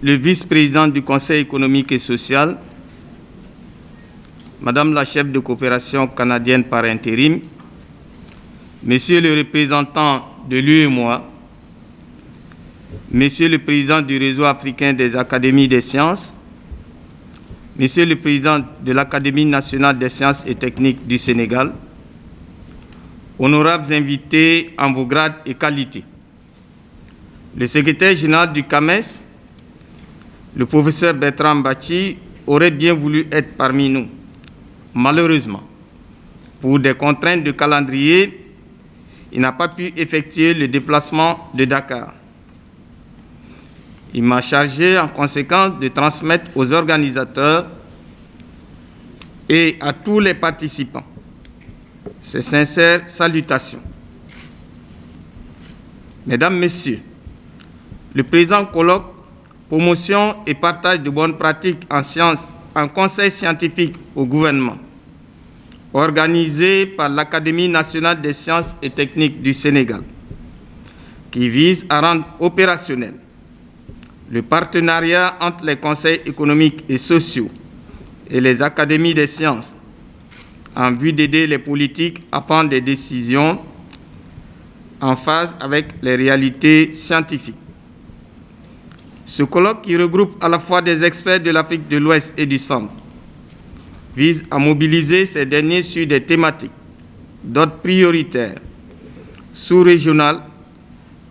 le vice-président du Conseil économique et social, Madame la chef de coopération canadienne par intérim, Monsieur le représentant de l'UEMOA, Monsieur le président du réseau africain des académies des sciences, Monsieur le président de l'Académie nationale des sciences et techniques du Sénégal, honorables invités en vos grades et qualités, le secrétaire général du CAMES, le professeur Bertrand Bachi, aurait bien voulu être parmi nous. Malheureusement, pour des contraintes de calendrier, il n'a pas pu effectuer le déplacement de Dakar. Il m'a chargé en conséquence de transmettre aux organisateurs et à tous les participants ses sincères salutations. Mesdames, Messieurs, le présent colloque Promotion et partage de bonnes pratiques en sciences, en conseil scientifique au gouvernement, organisé par l'Académie nationale des sciences et techniques du Sénégal, qui vise à rendre opérationnel le partenariat entre les conseils économiques et sociaux et les académies des sciences en vue d'aider les politiques à prendre des décisions en phase avec les réalités scientifiques. Ce colloque, qui regroupe à la fois des experts de l'Afrique de l'Ouest et du Centre, vise à mobiliser ces derniers sur des thématiques d'ordre prioritaire, sous-régionales,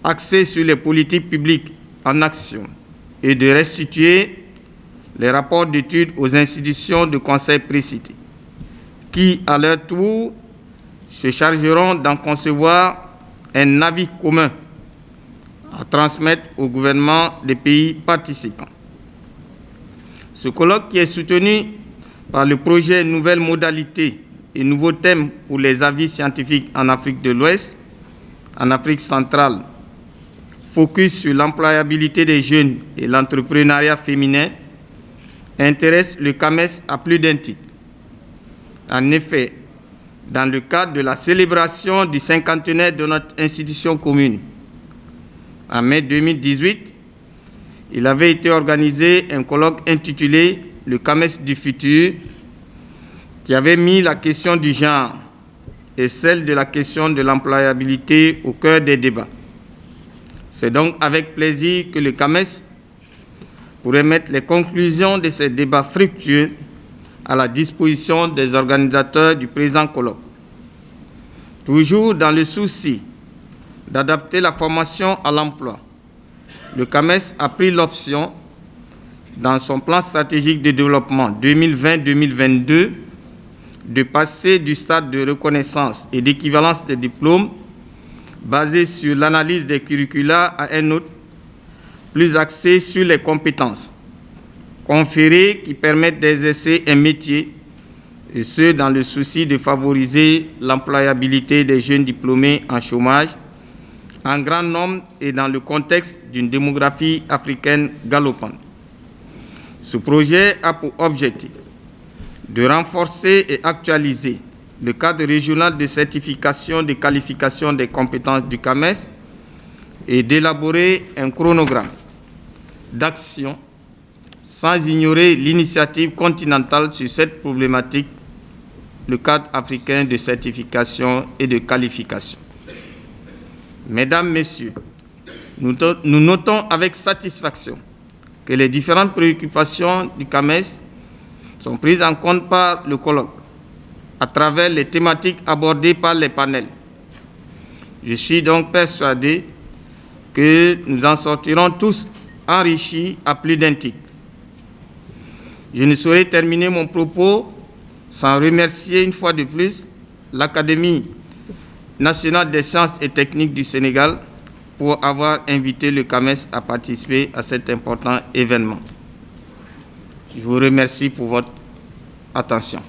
axées sur les politiques publiques en action et de restituer les rapports d'études aux institutions de conseil précités, qui, à leur tour, se chargeront d'en concevoir un avis commun à transmettre au gouvernement des pays participants. Ce colloque, qui est soutenu par le projet Nouvelles modalités et nouveaux thèmes pour les avis scientifiques en Afrique de l'Ouest, en Afrique centrale, focus sur l'employabilité des jeunes et l'entrepreneuriat féminin, intéresse le CAMES à plus d'un titre. En effet, dans le cadre de la célébration du cinquantenaire de notre institution commune, en mai 2018, il avait été organisé un colloque intitulé « Le CAMES du futur », qui avait mis la question du genre et celle de la question de l'employabilité au cœur des débats. C'est donc avec plaisir que le CAMES pourrait mettre les conclusions de ces débats fructueux à la disposition des organisateurs du présent colloque. Toujours dans le souci d'adapter la formation à l'emploi, le CAMES a pris l'option, dans son plan stratégique de développement 2020-2022, de passer du stade de reconnaissance et d'équivalence des diplômes basé sur l'analyse des curricula à un autre, plus axé sur les compétences conférées qui permettent d'exercer un métier, et ce, dans le souci de favoriser l'employabilité des jeunes diplômés en chômage, en grand nombre et dans le contexte d'une démographie africaine galopante. Ce projet a pour objectif de renforcer et actualiser le cadre régional de certification des qualifications des compétences du CAMES et d'élaborer un chronogramme d'action sans ignorer l'initiative continentale sur cette problématique, le cadre africain de certification et de qualification. Mesdames, Messieurs, nous notons avec satisfaction que les différentes préoccupations du CAMES sont prises en compte par le colloque à travers les thématiques abordées par les panels. Je suis donc persuadé que nous en sortirons tous enrichis à plus d'un titre. Je ne saurais terminer mon propos sans remercier une fois de plus l'Académie nationale des sciences et techniques du Sénégal pour avoir invité le CAMES à participer à cet important événement. Je vous remercie pour votre attention.